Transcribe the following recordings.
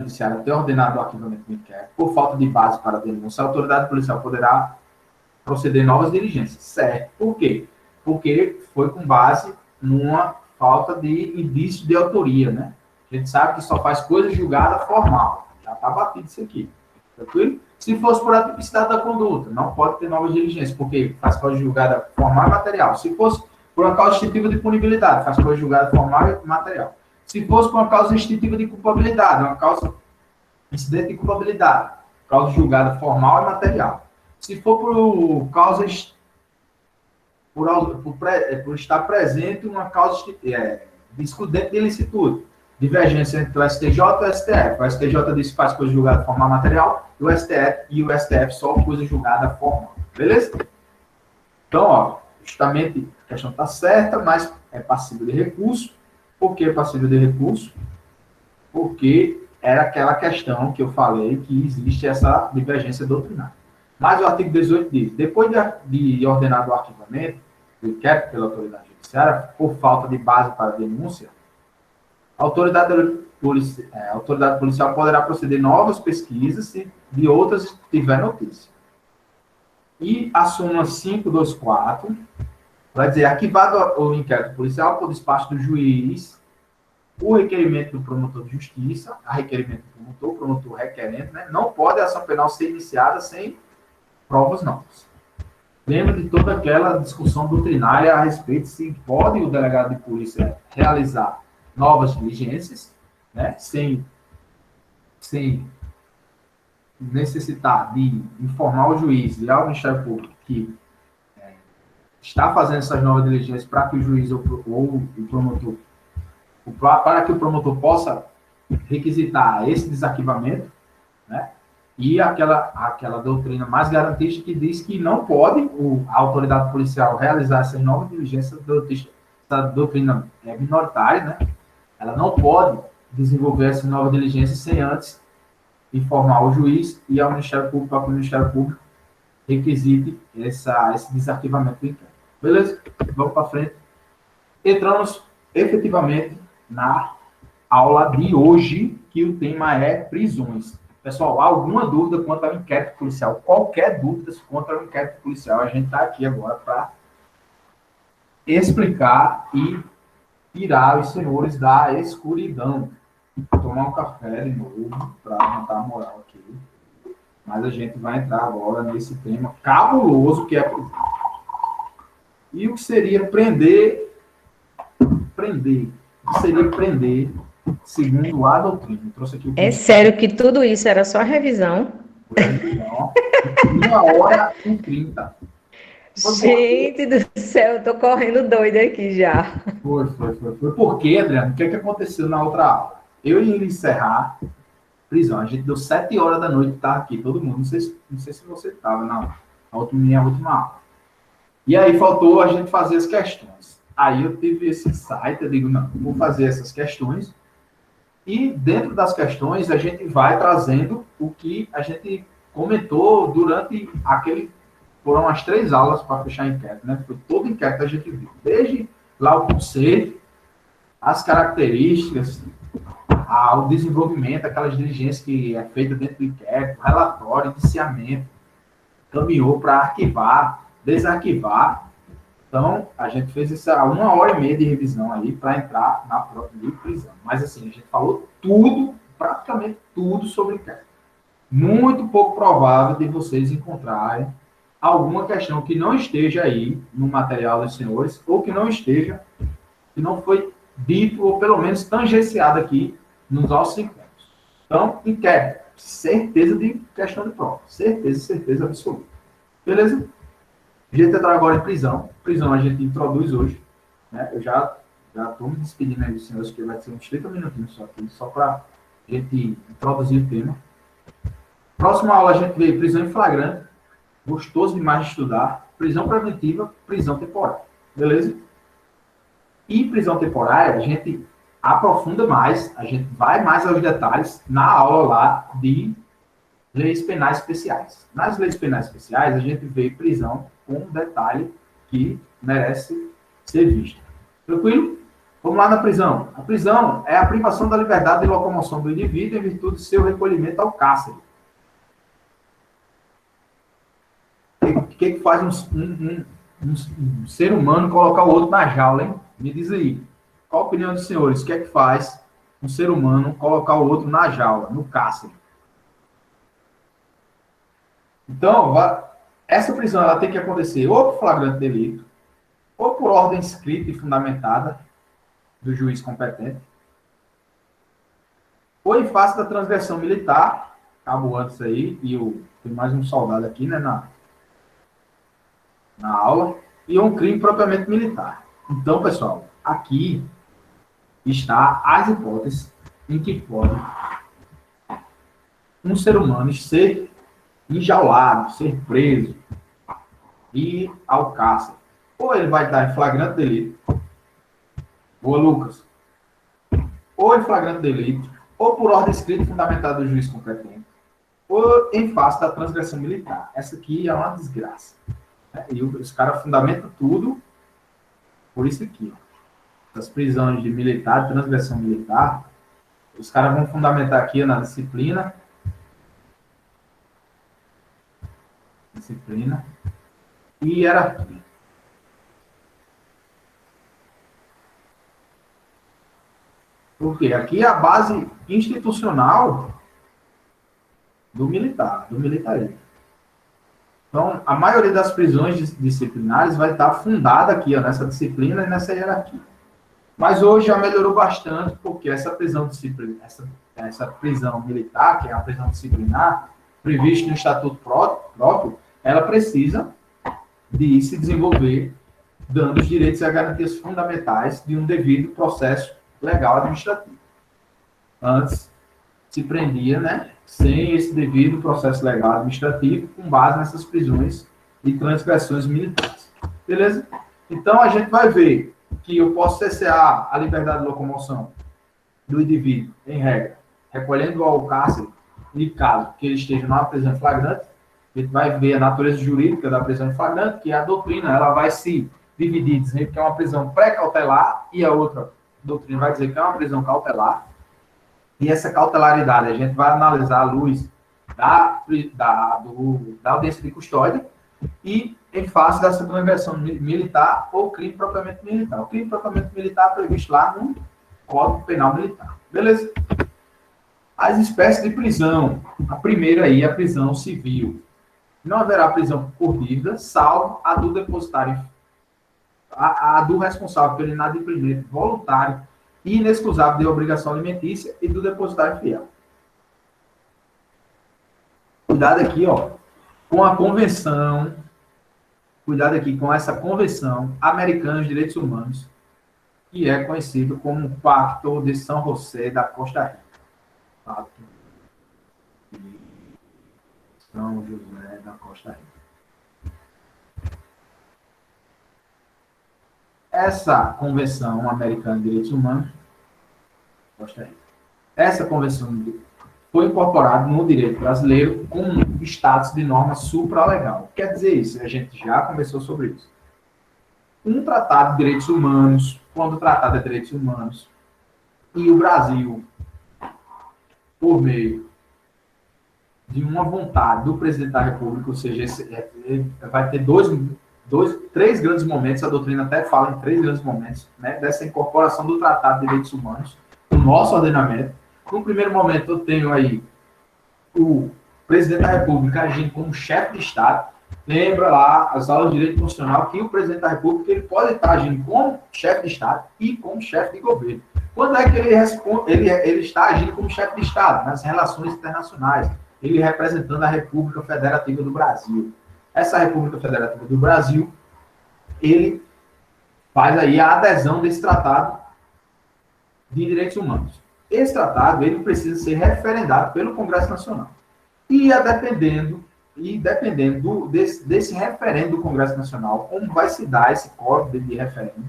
Judiciária ter ordenado o arquivamento do inquérito por falta de base para a denúncia, a autoridade policial poderá proceder novas diligências. Certo. Por quê? Porque foi com base numa falta de indício de autoria, né? A gente sabe que só faz coisa julgada formal. Já está batido isso aqui. Tranquilo? Se fosse por atipicidade da conduta, não pode ter novas diligências, porque faz coisa julgada formal e material. Se fosse por uma causa instintiva de punibilidade, faz coisa julgada formal e material. Se fosse por uma causa instintiva de culpabilidade, uma causa incidente de culpabilidade, causa julgada formal e material. Se for por causas por estar presente uma causa de excludente de ilicitude, divergência entre o STJ e o STF. O STJ diz que faz coisa julgada formal material, e o STF só coisa julgada formal. Beleza? Então, ó, justamente a questão está certa, mas é passível de recurso. Por que é passível de recurso? Porque era aquela questão que eu falei que existe essa divergência doutrinária. Mas o artigo 18 diz, depois de ordenado o arquivamento do inquérito pela autoridade judiciária, por falta de base para denúncia, a autoridade policial poderá proceder novas pesquisas se de outras tiver notícia. E a súmula 524 vai dizer, arquivado o inquérito policial por despacho do juiz, o requerimento do promotor de justiça, a requerimento do promotor requerente, né, não pode a ação penal ser iniciada sem provas novas. Lembra de toda aquela discussão doutrinária a respeito se pode o delegado de polícia realizar novas diligências, né, sem necessitar de informar o juiz e ao Ministério Público que está fazendo essas novas diligências para que o juiz ou o promotor, para que o promotor possa requisitar esse desarquivamento, né? E aquela doutrina mais garantista que diz que não pode a autoridade policial realizar essas novas diligências, essa doutrina é minoritária, né? Ela não pode desenvolver essa nova diligência sem antes informar o juiz e ao Ministério Público, para que o Ministério Público requisite esse desarquivamento do inquérito. Beleza? Vamos para frente. Entramos efetivamente na aula de hoje, que o tema é prisões. Pessoal, alguma dúvida quanto ao inquérito policial? Qualquer dúvida quanto ao inquérito policial, a gente está aqui agora para explicar e tirar os senhores da escuridão. Vou tomar um café de novo para aumentar a moral aqui. Mas a gente vai entrar agora nesse tema cabuloso que é prisão. E o que seria prender? Prender. O que seria prender, segundo a doutrina? Eu trouxe aqui É sério que tudo isso era só revisão? Revisão. 1h30. Gente do céu, eu tô correndo doida aqui já. Foi. Por quê, Adriano? O que aconteceu na outra aula? Eu ia encerrar prisão. A gente deu 7 horas da noite, tá aqui, todo mundo. Não sei se você estava na minha última aula. E aí faltou a gente fazer as questões. Aí eu tive esse insight, eu digo, não, vou fazer essas questões. E dentro das questões a gente vai trazendo o que a gente comentou durante aquele... Foram as 3 aulas para fechar a enquete, né? Foi todo inquérito a gente viu. Desde lá o conceito, as características, o desenvolvimento, aquelas diligências que é feita dentro do inquérito, relatório, indiciamento, caminhou para arquivar, desarquivar. Então, a gente fez essa 1h30 de revisão aí para entrar na própria de prisão. Mas, assim, a gente falou tudo, praticamente tudo sobre inquérito. Muito pouco provável de vocês encontrarem alguma questão que não esteja aí no material dos senhores, ou que não foi dito, ou pelo menos tangenciado aqui nos nossos inquéritos. Então, inquérito, certeza de questão de prova. Certeza absoluta. Beleza? A gente entra agora em prisão. Prisão a gente introduz hoje. Né? Eu já estou me despedindo aí dos senhores, que vai ser uns 30 minutinhos só para a gente introduzir o tema. Próxima aula a gente vê prisão em flagrante. Gostoso demais de estudar. Prisão preventiva, prisão temporária. Beleza? E prisão temporária, a gente aprofunda mais, a gente vai mais aos detalhes na aula lá de leis penais especiais. Nas leis penais especiais, a gente vê prisão com um detalhe que merece ser visto. Tranquilo? Vamos lá na prisão. A prisão é a privação da liberdade de locomoção do indivíduo em virtude de seu recolhimento ao cárcere. O que faz um ser humano colocar o outro na jaula, hein? Me diz aí. Qual a opinião dos senhores? O que é que faz um ser humano colocar o outro na jaula, no cárcere? Então, essa prisão ela tem que acontecer ou por flagrante delito, ou por ordem escrita e fundamentada do juiz competente, ou em face da transgressão militar, acabou antes aí, e tem mais um soldado aqui, né, na aula, e um crime propriamente militar. Então, pessoal, aqui está as hipóteses em que pode um ser humano ser enjaulado, ser preso e ir ao cárcere. Ou ele vai estar em flagrante delito, boa, Lucas, ou em flagrante delito, ou por ordem escrita e fundamentada do juiz competente, ou em face da transgressão militar. Essa aqui é uma desgraça. E os caras fundamentam tudo por isso aqui. As prisões de militar, de transgressão militar, os caras vão fundamentar aqui na disciplina. E hierarquia. Porque aqui é a base institucional do militarismo. Então, a maioria das prisões disciplinares vai estar fundada aqui, ó, nessa disciplina e nessa hierarquia. Mas hoje já melhorou bastante, porque essa prisão disciplinar, essa prisão militar, que é a prisão disciplinar, prevista no Estatuto próprio, ela precisa de se desenvolver dando os direitos e as garantias fundamentais de um devido processo legal administrativo. Antes, se prendia, né, sem esse devido processo legal administrativo, com base nessas prisões e transgressões militares. Beleza? Então, a gente vai ver que eu posso cessear a liberdade de locomoção do indivíduo, em regra, recolhendo ao cárcere, em caso que ele esteja numa prisão flagrante. A gente vai ver a natureza jurídica da prisão flagrante, que a doutrina ela vai se dividir, dizendo que é uma prisão pré-cautelar, e a outra doutrina vai dizer que é uma prisão cautelar. E essa cautelaridade a gente vai analisar à luz da audiência de custódia e em face dessa transgressão militar ou crime propriamente militar. O crime propriamente militar é previsto lá no Código Penal Militar. Beleza? As espécies de prisão. A primeira aí é a prisão civil. Não haverá prisão por dívida, salvo a do depositário, a do responsável pelo inadimplimento voluntário e inexcusável de obrigação alimentícia e do depositário fiel. Cuidado aqui, ó, com a convenção, cuidado aqui com essa Convenção Americana de Direitos Humanos, que é conhecido como o Pacto de São José da Costa Rica. Pacto de São José da Costa Rica. Essa Convenção Americana de Direitos Humanos, Costa Rica, essa convenção foi incorporada no direito brasileiro com status de norma supralegal. Quer dizer isso? A gente já conversou sobre isso. Um tratado de direitos humanos, quando o tratado de direitos humanos, e o Brasil, por meio de uma vontade do presidente da República, ou seja, vai ter três grandes momentos, a doutrina até fala em três grandes momentos, né, dessa incorporação do Tratado de Direitos Humanos no nosso ordenamento. No primeiro momento, eu tenho aí o presidente da República agindo como chefe de Estado. Lembra lá, as aulas de direito constitucional, que o presidente da República ele pode estar agindo como chefe de Estado e como chefe de governo. Quando é que ele está agindo como chefe de Estado? Nas relações internacionais. Ele representando a República Federativa do Brasil. Essa República Federativa do Brasil, ele faz aí a adesão desse tratado de direitos humanos. Esse tratado, ele precisa ser referendado pelo Congresso Nacional. E dependendo desse referendo do Congresso Nacional, como vai se dar esse código de referendo,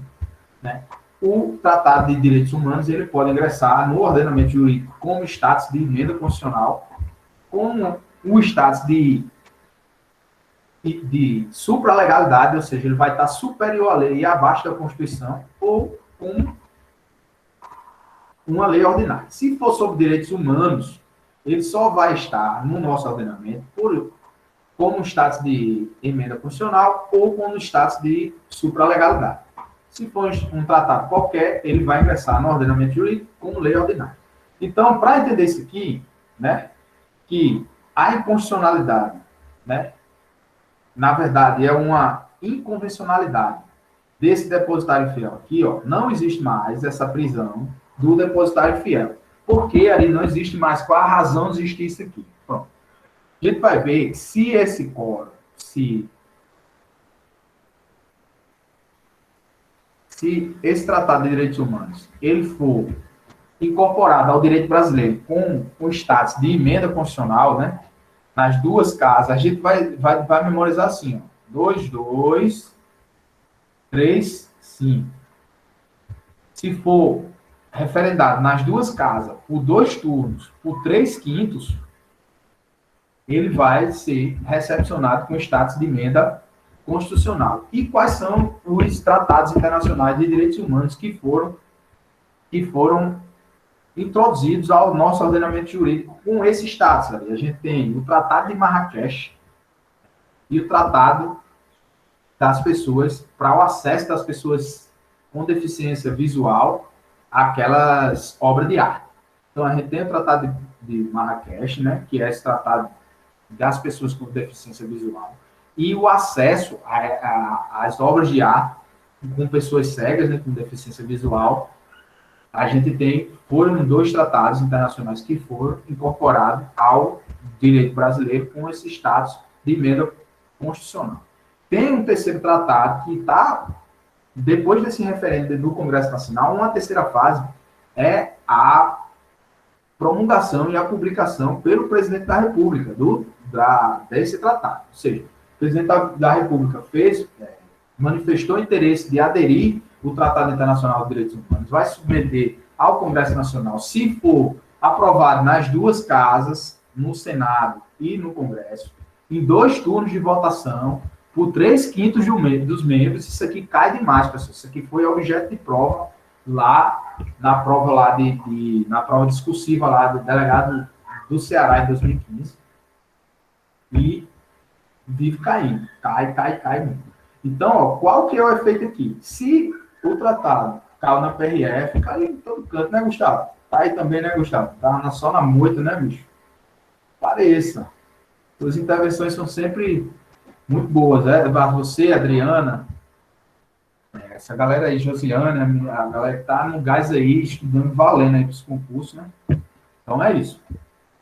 né, o Tratado de Direitos Humanos, ele pode ingressar no ordenamento jurídico como status de emenda constitucional, como o status de supralegalidade, ou seja, ele vai estar superior à lei e abaixo da Constituição, ou com uma lei ordinária. Se for sobre direitos humanos, ele só vai estar no nosso ordenamento como status de emenda constitucional ou como status de supralegalidade. Se for um tratado qualquer, ele vai ingressar no ordenamento jurídico como lei ordinária. Então, para entender isso aqui, né, que a inconstitucionalidade, né, na verdade, é uma inconvencionalidade desse depositário fiel aqui, ó, não existe mais essa prisão do depositário fiel. Porque ali não existe mais qual a razão de existir isso aqui. Pronto. A gente vai ver se esse quórum, se esse Tratado de Direitos Humanos, ele for incorporado ao direito brasileiro com o status de emenda constitucional, né? Nas duas casas, a gente vai memorizar assim, ó. 2, 2, 3, 5. Se for referendado nas duas casas por 2 turnos, por 3/5, ele vai ser recepcionado com status de emenda constitucional. E quais são os tratados internacionais de direitos humanos que foram introduzidos ao nosso ordenamento jurídico com esse status? A gente tem o Tratado de Marrakech e o Tratado das pessoas, para o acesso das pessoas com deficiência visual àquelas obras de arte. Então, a gente tem o Tratado de Marrakech, né, que é esse tratado das pessoas com deficiência visual, e o acesso às obras de arte com pessoas cegas, né, com deficiência visual. A gente foram 2 tratados internacionais que foram incorporados ao direito brasileiro com esse status de emenda constitucional. Tem um terceiro tratado que está, depois desse referendo do Congresso Nacional, uma terceira fase é a promulgação e a publicação pelo presidente da República desse tratado. Ou seja, o presidente da República manifestou interesse de aderir ao Tratado Internacional de Direitos Humanos, vai submeter ao Congresso Nacional, se for aprovado nas duas casas, no Senado e no Congresso, em 2 turnos de votação, por 3/5 dos membros. Isso aqui cai demais, pessoal. Isso aqui foi objeto de prova lá na prova na prova discursiva lá do delegado do Ceará em 2015, e vive caindo, cai muito. Então, ó, qual que é o efeito aqui? Se o tratado caiu na PRF, caiu em todo canto, né, Gustavo? Tá aí também, né, Gustavo? Tá só na moita, né, bicho? Pareça. Suas intervenções são sempre muito boas, né? Você, Adriana, essa galera aí, Josiane, a galera que tá no gás aí, estudando, valendo aí para os concursos, né? Então é isso.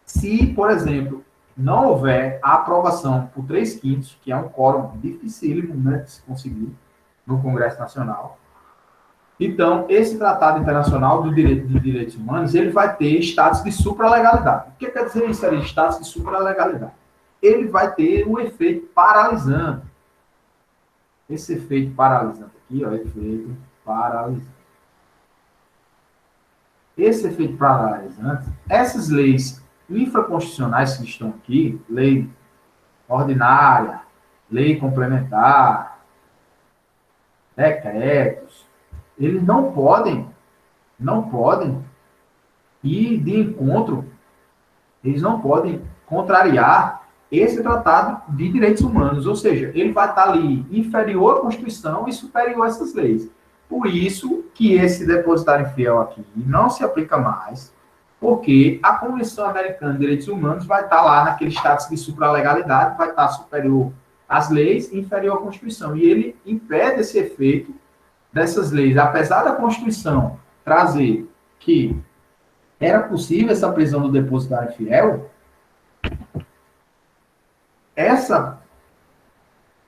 Se, por exemplo, não houver a aprovação por 3/5, que é um quórum dificílimo, né, de se conseguir no Congresso Nacional, então, esse Tratado Internacional dos Direitos Humanos, ele vai ter status de supralegalidade. O que quer dizer isso ali, status de supralegalidade? Ele vai ter um efeito paralisante. Esse efeito paralisante aqui, ó, efeito paralisante. Esse efeito paralisante, essas leis infraconstitucionais que estão aqui, lei ordinária, lei complementar, decretos, eles não podem ir de encontro, eles não podem contrariar esse Tratado de Direitos Humanos, ou seja, ele vai estar ali inferior à Constituição e superior a essas leis. Por isso que esse depositário fiel aqui não se aplica mais, porque a Convenção Americana de Direitos Humanos vai estar lá naquele status de supralegalidade, vai estar superior às leis e inferior à Constituição. E ele impede esse efeito dessas leis, apesar da Constituição trazer que era possível essa prisão do depositário fiel,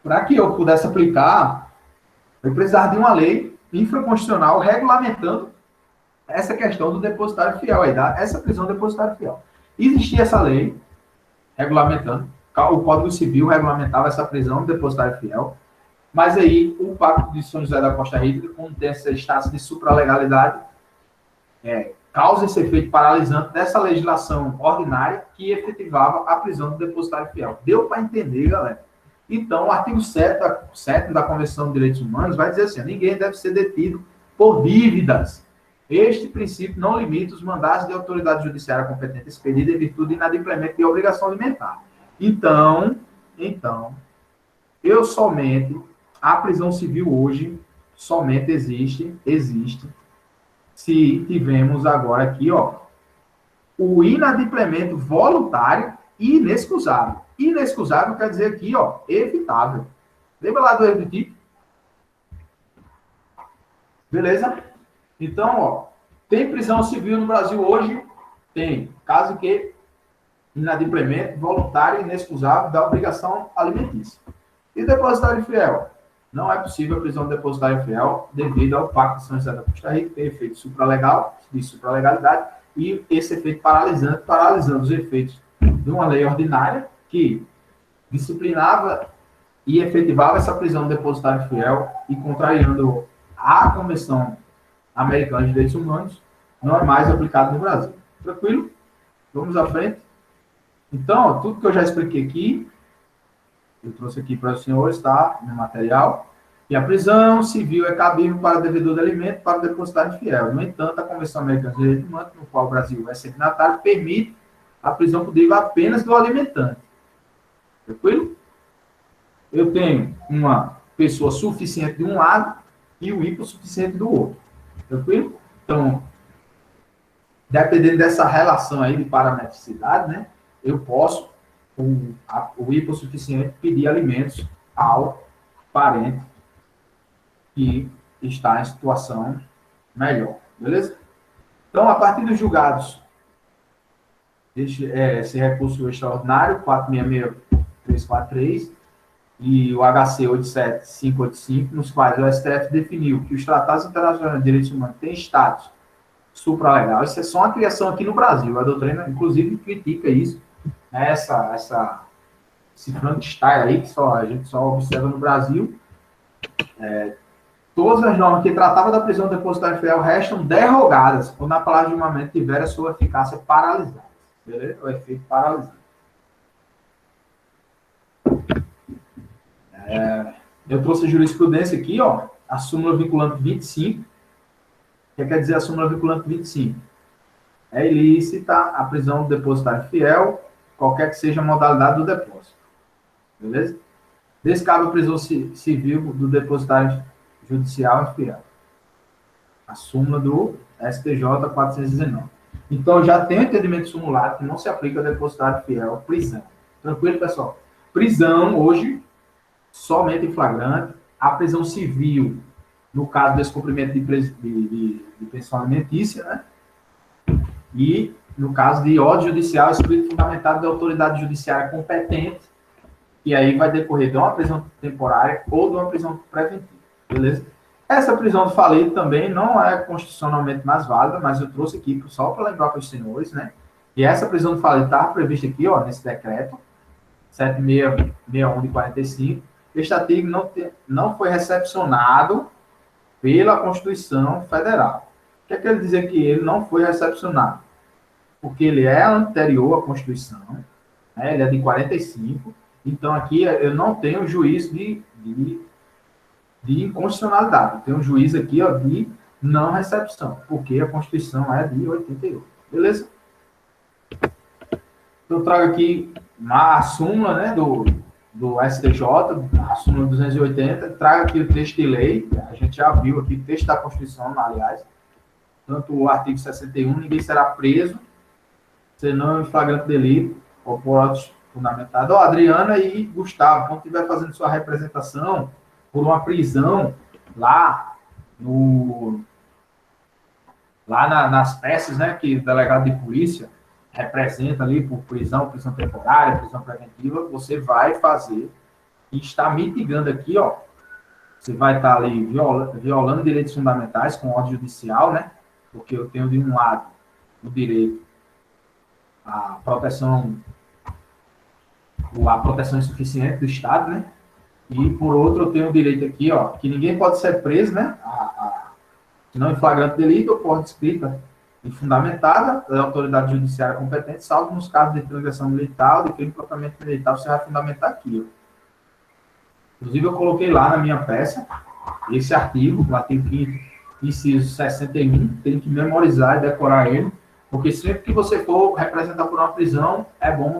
para que eu pudesse aplicar, eu precisava de uma lei infraconstitucional regulamentando essa questão do depositário fiel, essa prisão do depositário fiel. Existia essa lei regulamentando, o Código Civil regulamentava essa prisão do depositário fiel, mas aí o Pacto de São José da Costa Rica, como tem essa status de supralegalidade, causa esse efeito paralisante dessa legislação ordinária que efetivava a prisão do depositário fiel. Deu para entender, galera? Então, o artigo 7 da Convenção de Direitos Humanos vai dizer assim: ninguém deve ser detido por dívidas Este princípio não limita os mandados de autoridade judiciária competente expedida em virtude de inadimplemento de obrigação alimentar. Então, a prisão civil hoje somente existe se tivermos agora aqui, ó, o inadimplemento voluntário e inexcusável. Inexcusável quer dizer aqui, ó, evitável. Lembra lá do erro de tipo? Beleza? Então, ó, tem prisão civil no Brasil hoje? Tem. Caso que inadimplemento voluntário e inexcusável da obrigação alimentícia. E depositário fiel? Não é possível a prisão de depositário fiel devido ao Pacto de São José da Costa Rica, que tem efeito supralegal, de supralegalidade, e esse efeito paralisante, paralisando os efeitos de uma lei ordinária que disciplinava e efetivava essa prisão de depositário fiel e contrariando a Convenção Americana de Direitos Humanos, não é mais aplicado no Brasil. Tranquilo? Vamos à frente. Então, ó, tudo que eu já expliquei aqui, eu trouxe aqui para os senhores, tá? No material. E a prisão civil é cabível para o devedor de alimento para o depositário fiel. No entanto, a Convenção Americana de Direitos Humanos, no qual o Brasil é signatário, permite a prisão por dívida apenas do alimentante. Tranquilo? Eu tenho uma pessoa suficiente de um lado e o hipossuficiente do outro. Tranquilo? Então, dependendo dessa relação aí de parametricidade, né, eu posso, o hipossuficiente, pedir alimentos ao parente que está em situação melhor. Beleza? Então, a partir dos julgados, esse recurso extraordinário, 466343, e o HC 87585, nos quais o STF definiu que os tratados internacionais de direitos humanos têm status supralegal. Isso é só uma criação aqui no Brasil. A doutrina, inclusive, critica isso, né? Esse Frankenstein aí, que a gente só observa no Brasil. Todas as normas que tratavam da prisão depositária fiel restam derrogadas quando a palavra de julgamento tiver a sua eficácia paralisada. Beleza? O efeito paralisante. Eu trouxe a jurisprudência aqui, ó, a súmula vinculante 25. O que quer dizer a súmula vinculante 25? É ilícita a prisão do depositário fiel, qualquer que seja a modalidade do depósito. Beleza? Descabe a prisão civil do depositário judicial fiel. A súmula do STJ 419. Então, já tem o entendimento sumulado que não se aplica ao depositário fiel, prisão. Tranquilo, pessoal? Prisão, hoje, somente em flagrante. A prisão civil, no caso do descumprimento de pensão alimentícia, né? E no caso de ordem judicial, escrito fundamentado da autoridade judiciária competente, e aí vai decorrer de uma prisão temporária ou de uma prisão preventiva, beleza? Essa prisão do falido também não é constitucionalmente mais válida, mas eu trouxe aqui só para lembrar para os senhores, né? E essa prisão do falido estava prevista aqui, ó, nesse decreto 7661 de 45. Este artigo não foi recepcionado pela Constituição Federal. O que quer dizer que ele não foi recepcionado? Porque ele é anterior à Constituição, né? Ele é de 45, então aqui eu não tenho juízo de inconstitucionalidade, eu tenho um juízo aqui, ó, de não recepção, porque a Constituição é de 88, beleza? Eu trago aqui a súmula, né, do STJ, a súmula 280, trago aqui o texto de lei, a gente já viu aqui o texto da Constituição, aliás, tanto o artigo 61, ninguém será preso, senão em flagrante delito, ou por autos fundamentados. Ó, Adriana e Gustavo, quando estiver fazendo sua representação por uma prisão lá nas peças, né, que o delegado de polícia representa ali por prisão temporária, prisão preventiva, você vai fazer e está mitigando aqui, ó, você vai estar ali violando direitos fundamentais com ordem judicial, né, porque eu tenho de um lado o direito à proteção insuficiente do Estado, né, e por outro eu tenho o direito aqui, ó, que ninguém pode ser preso, né, não em flagrante delito ou por descrita e fundamentada da autoridade judiciária competente, salvo nos casos de transgressão militar ou de crime propriamente militar, você vai fundamentar aqui, ó. Inclusive eu coloquei lá na minha peça esse artigo, o artigo 5º inciso 61, tem que memorizar e decorar ele, porque sempre que você for representar por uma prisão, é bom